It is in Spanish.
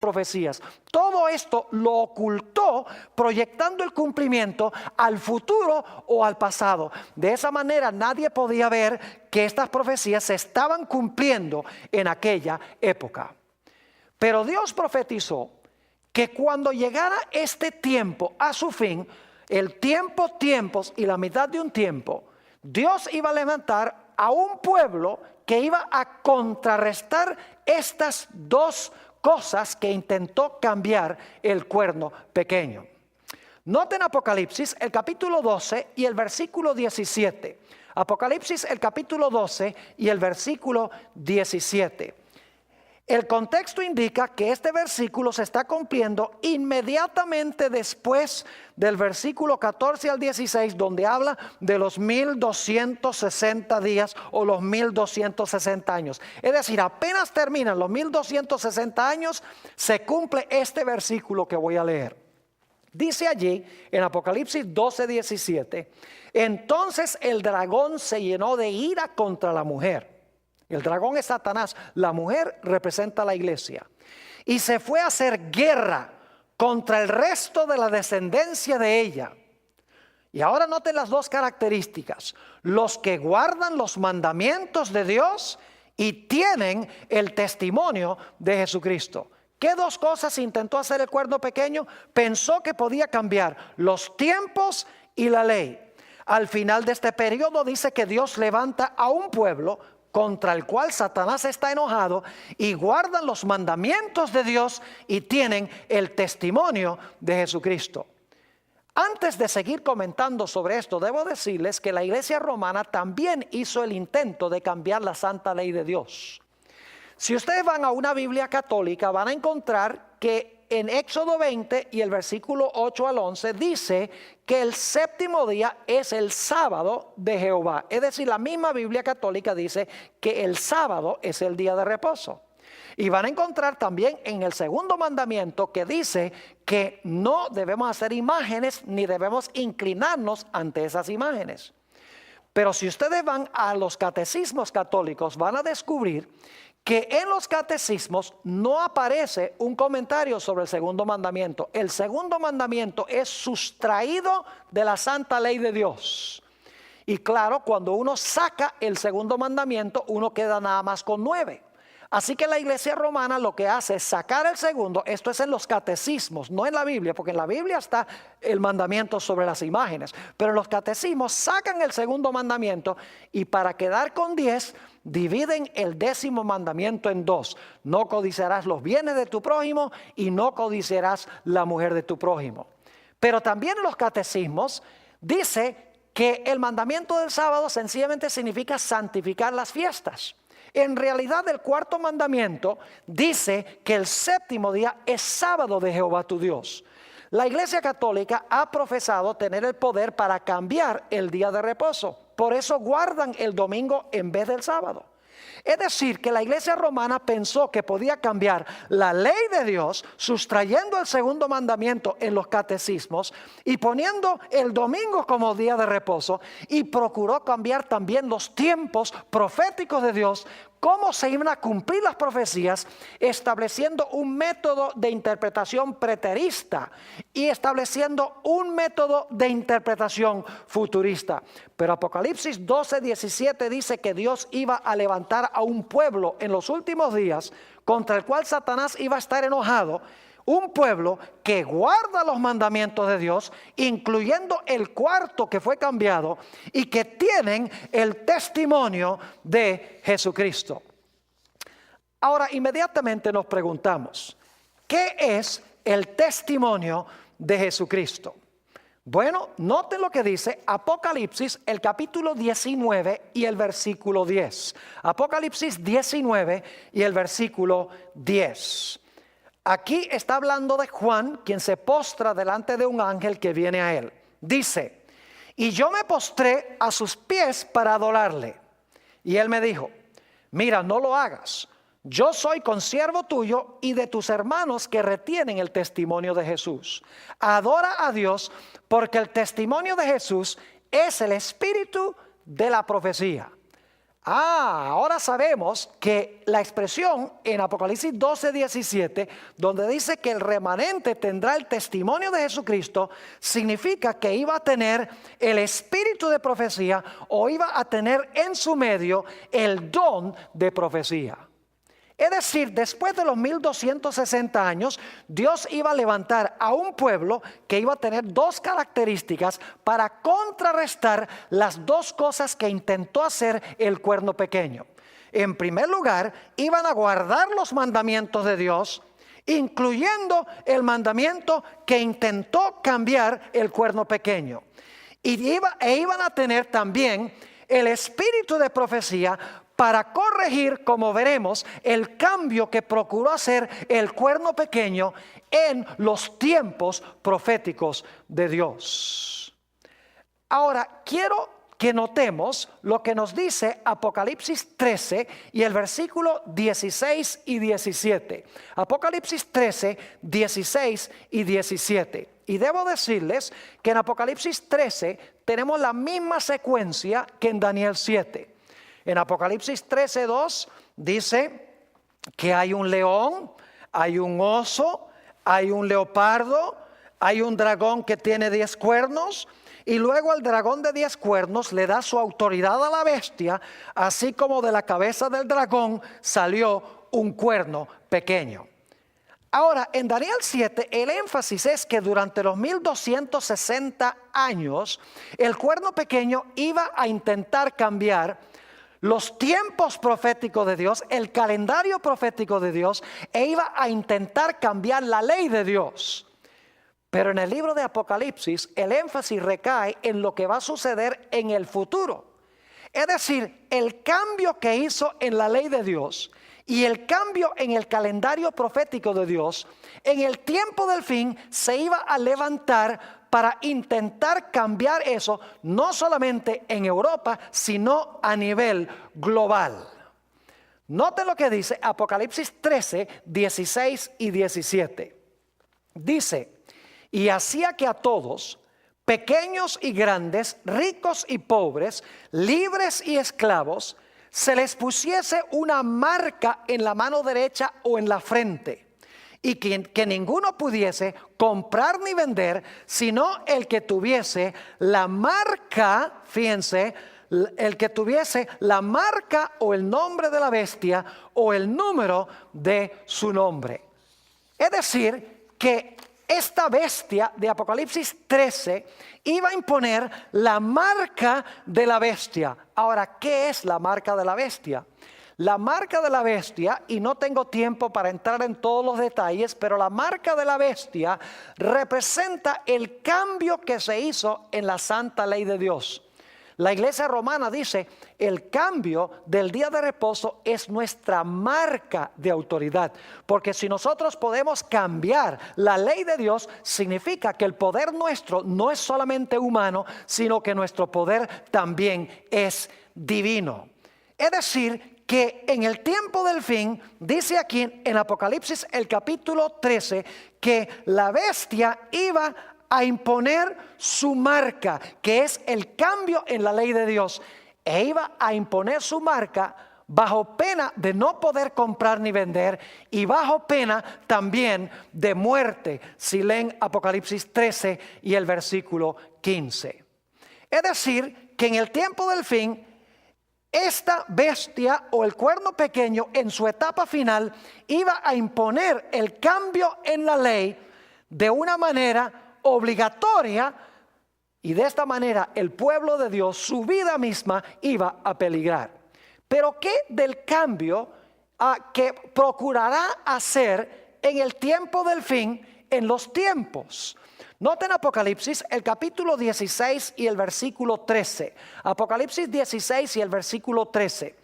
profecías. Todo esto lo ocultó, proyectando el cumplimiento al futuro o al pasado. De esa manera nadie podía ver que estas profecías se estaban cumpliendo en aquella época. Pero Dios profetizó que cuando llegara este tiempo a su fin, el tiempo, tiempos y la mitad de un tiempo, Dios iba a levantar a un pueblo que iba a contrarrestar estas dos cosas que intentó cambiar el cuerno pequeño. Noten Apocalipsis, el capítulo 12 y el versículo 17. Apocalipsis, el capítulo 12 y el versículo 17. El contexto indica que este versículo se está cumpliendo inmediatamente después del versículo 14 al 16, donde habla de los 1260 días o los 1260 años. Es decir, apenas terminan los 1260 años, se cumple este versículo que voy a leer. Dice allí en Apocalipsis 12, 17, entonces el dragón se llenó de ira contra la mujer. El dragón es Satanás, la mujer representa a la iglesia. Y se fue a hacer guerra contra el resto de la descendencia de ella. Y ahora noten las dos características: los que guardan los mandamientos de Dios y tienen el testimonio de Jesucristo. ¿Qué dos cosas intentó hacer el cuerno pequeño? Pensó que podía cambiar los tiempos y la ley. Al final de este periodo dice que Dios levanta a un pueblo contra el cual Satanás está enojado, y guardan los mandamientos de Dios y tienen el testimonio de Jesucristo. Antes de seguir comentando sobre esto, debo decirles que la iglesia romana también hizo el intento de cambiar la santa ley de Dios. Si ustedes van a una Biblia católica, van a encontrar que en Éxodo 20 y el versículo 8 al 11 dice que el séptimo día es el sábado de Jehová. Es decir, la misma Biblia católica dice que el sábado es el día de reposo. Y van a encontrar también en el segundo mandamiento que dice que no debemos hacer imágenes ni debemos inclinarnos ante esas imágenes. Pero si ustedes van a los catecismos católicos, van a descubrir que en los catecismos no aparece un comentario sobre el segundo mandamiento. El segundo mandamiento es sustraído de la santa ley de Dios. Y claro, cuando uno saca el segundo mandamiento, uno queda nada más con 9. Así que la iglesia romana lo que hace es sacar el segundo. Esto es en los catecismos, no en la Biblia, porque en la Biblia está el mandamiento sobre las imágenes. Pero en los catecismos sacan el segundo mandamiento y para quedar con 10, dividen el 10º mandamiento en 2. No codiciarás los bienes de tu prójimo y no codiciarás la mujer de tu prójimo. Pero también en los catecismos dice que el mandamiento del sábado sencillamente significa santificar las fiestas. En realidad el cuarto mandamiento dice que el séptimo día es sábado de Jehová tu Dios. La Iglesia Católica ha profesado tener el poder para cambiar el día de reposo. Por eso guardan el domingo en vez del sábado. Es decir, que la iglesia romana pensó que podía cambiar la ley de Dios, sustrayendo el segundo mandamiento en los catecismos y poniendo el domingo como día de reposo, y procuró cambiar también los tiempos proféticos de Dios, cómo se iban a cumplir las profecías, estableciendo un método de interpretación preterista y estableciendo un método de interpretación futurista. Pero Apocalipsis 12, 17 dice que Dios iba a levantar a un pueblo en los últimos días contra el cual Satanás iba a estar enojado. Un pueblo que guarda los mandamientos de Dios, incluyendo el cuarto que fue cambiado, y que tienen el testimonio de Jesucristo. Ahora, inmediatamente nos preguntamos, ¿qué es el testimonio de Jesucristo? Bueno, noten lo que dice Apocalipsis, el capítulo 19 y el versículo 10. Apocalipsis 19 y el versículo 10. Aquí está hablando de Juan, quien se postra delante de un ángel que viene a él. Dice, y yo me postré a sus pies para adorarle. Y él me dijo, mira, no lo hagas. Yo soy consiervo tuyo y de tus hermanos que retienen el testimonio de Jesús. Adora a Dios, porque el testimonio de Jesús es el espíritu de la profecía. Ahora sabemos que la expresión en Apocalipsis 12:17, donde dice que el remanente tendrá el testimonio de Jesucristo, significa que iba a tener el espíritu de profecía o iba a tener en su medio el don de profecía. Es decir, después de los 1260 años, Dios iba a levantar a un pueblo que iba a tener dos características para contrarrestar las dos cosas que intentó hacer el cuerno pequeño. En primer lugar, iban a guardar los mandamientos de Dios, incluyendo el mandamiento que intentó cambiar el cuerno pequeño. Iban a tener también el espíritu de profecía para corregir, como veremos, el cambio que procuró hacer el cuerno pequeño en los tiempos proféticos de Dios. Ahora, quiero que notemos lo que nos dice Apocalipsis 13 y el versículo 16 y 17. Apocalipsis 13, 16 y 17. Y debo decirles que en Apocalipsis 13 tenemos la misma secuencia que en Daniel 7. En Apocalipsis 13:2 dice que hay un león, hay un oso, hay un leopardo, hay un dragón que tiene 10 cuernos, y luego al dragón de 10 cuernos le da su autoridad a la bestia, así como de la cabeza del dragón salió un cuerno pequeño. Ahora, en Daniel 7, el énfasis es que durante los 1260 años, el cuerno pequeño iba a intentar cambiar los tiempos proféticos de Dios, el calendario profético de Dios, e iba a intentar cambiar la ley de Dios. Pero en el libro de Apocalipsis, el énfasis recae en lo que va a suceder en el futuro. Es decir, el cambio que hizo en la ley de Dios y el cambio en el calendario profético de Dios, en el tiempo del fin se iba a levantar para intentar cambiar eso, no solamente en Europa, sino a nivel global. Note lo que dice Apocalipsis 13, 16 y 17. Dice: y hacía que a todos, pequeños y grandes, ricos y pobres, libres y esclavos, se les pusiese una marca en la mano derecha o en la frente, y que ninguno pudiese comprar ni vender, sino el que tuviese la marca, fíjense, el que tuviese la marca o el nombre de la bestia o el número de su nombre. Es decir, que esta bestia de Apocalipsis 13 iba a imponer la marca de la bestia. Ahora, ¿qué es la marca de la bestia? La marca de la bestia, y no tengo tiempo para entrar en todos los detalles, pero la marca de la bestia representa el cambio que se hizo en la santa ley de Dios. La iglesia romana dice: el cambio del día de reposo es nuestra marca de autoridad. Porque si nosotros podemos cambiar la ley de Dios, significa que el poder nuestro no es solamente humano, sino que nuestro poder también es divino. Es decir, que en el tiempo del fin, dice aquí en Apocalipsis el capítulo 13, que la bestia iba a imponer su marca, que es el cambio en la ley de Dios, e iba a imponer su marca bajo pena de no poder comprar ni vender, y bajo pena también de muerte, si leen Apocalipsis 13 y el versículo 15. Es decir, que en el tiempo del fin, esta bestia o el cuerno pequeño en su etapa final iba a imponer el cambio en la ley de una manera obligatoria, y de esta manera el pueblo de Dios, su vida misma, iba a peligrar. Pero ¿qué del cambio que procurará hacer en el tiempo del fin, en los tiempos? Noten Apocalipsis el capítulo 16 y el versículo 13. Apocalipsis 16 y el versículo 13.